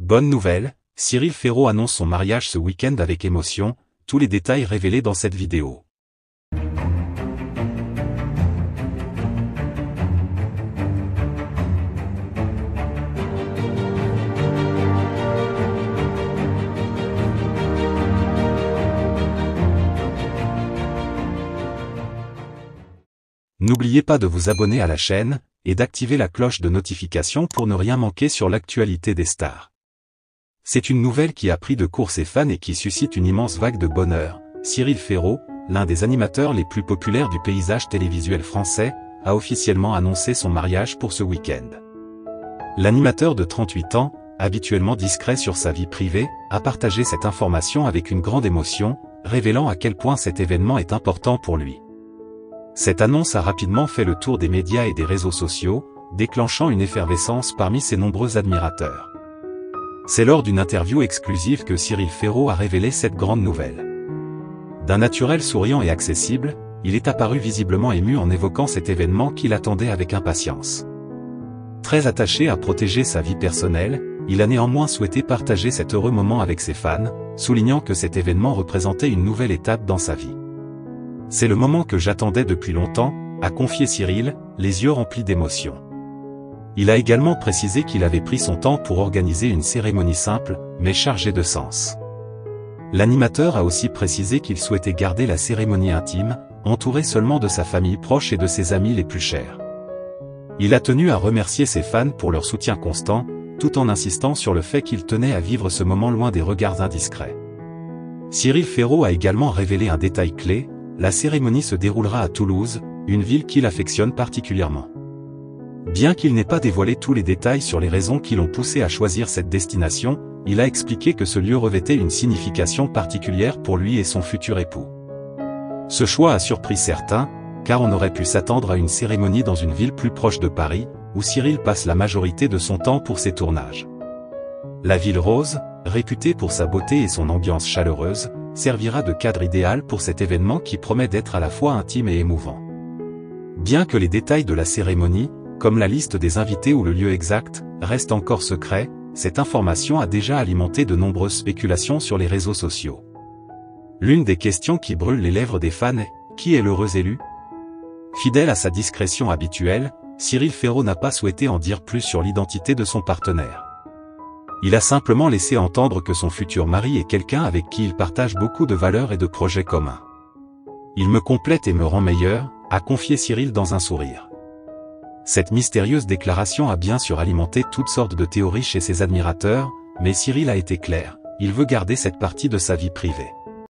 Bonne nouvelle, Cyril Ferraud annonce son mariage ce week-end avec émotion, tous les détails révélés dans cette vidéo. N'oubliez pas de vous abonner à la chaîne, et d'activer la cloche de notification pour ne rien manquer sur l'actualité des stars. C'est une nouvelle qui a pris de court ses fans et qui suscite une immense vague de bonheur. Cyril Ferraud, l'un des animateurs les plus populaires du paysage télévisuel français, a officiellement annoncé son mariage pour ce week-end. L'animateur de 38 ans, habituellement discret sur sa vie privée, a partagé cette information avec une grande émotion, révélant à quel point cet événement est important pour lui. Cette annonce a rapidement fait le tour des médias et des réseaux sociaux, déclenchant une effervescence parmi ses nombreux admirateurs. C'est lors d'une interview exclusive que Cyril Ferraud a révélé cette grande nouvelle. D'un naturel souriant et accessible, il est apparu visiblement ému en évoquant cet événement qu'il attendait avec impatience. Très attaché à protéger sa vie personnelle, il a néanmoins souhaité partager cet heureux moment avec ses fans, soulignant que cet événement représentait une nouvelle étape dans sa vie. C'est le moment que j'attendais depuis longtemps, a confié Cyril, les yeux remplis d'émotion. Il a également précisé qu'il avait pris son temps pour organiser une cérémonie simple, mais chargée de sens. L'animateur a aussi précisé qu'il souhaitait garder la cérémonie intime, entourée seulement de sa famille proche et de ses amis les plus chers. Il a tenu à remercier ses fans pour leur soutien constant, tout en insistant sur le fait qu'il tenait à vivre ce moment loin des regards indiscrets. Cyril Ferraud a également révélé un détail clé. La cérémonie se déroulera à Toulouse, une ville qu'il affectionne particulièrement. Bien qu'il n'ait pas dévoilé tous les détails sur les raisons qui l'ont poussé à choisir cette destination, il a expliqué que ce lieu revêtait une signification particulière pour lui et son futur époux. Ce choix a surpris certains, car on aurait pu s'attendre à une cérémonie dans une ville plus proche de Paris, où Cyril passe la majorité de son temps pour ses tournages. La ville rose, réputée pour sa beauté et son ambiance chaleureuse, servira de cadre idéal pour cet événement qui promet d'être à la fois intime et émouvant. Bien que les détails de la cérémonie, comme la liste des invités ou le lieu exact, restent encore secrets, cette information a déjà alimenté de nombreuses spéculations sur les réseaux sociaux. L'une des questions qui brûle les lèvres des fans est « Qui est l'heureux élu ?» Fidèle à sa discrétion habituelle, Cyril Ferraud n'a pas souhaité en dire plus sur l'identité de son partenaire. Il a simplement laissé entendre que son futur mari est quelqu'un avec qui il partage beaucoup de valeurs et de projets communs. Il me complète et me rend meilleur, a confié Cyril dans un sourire. Cette mystérieuse déclaration a bien sûr alimenté toutes sortes de théories chez ses admirateurs, mais Cyril a été clair, il veut garder cette partie de sa vie privée.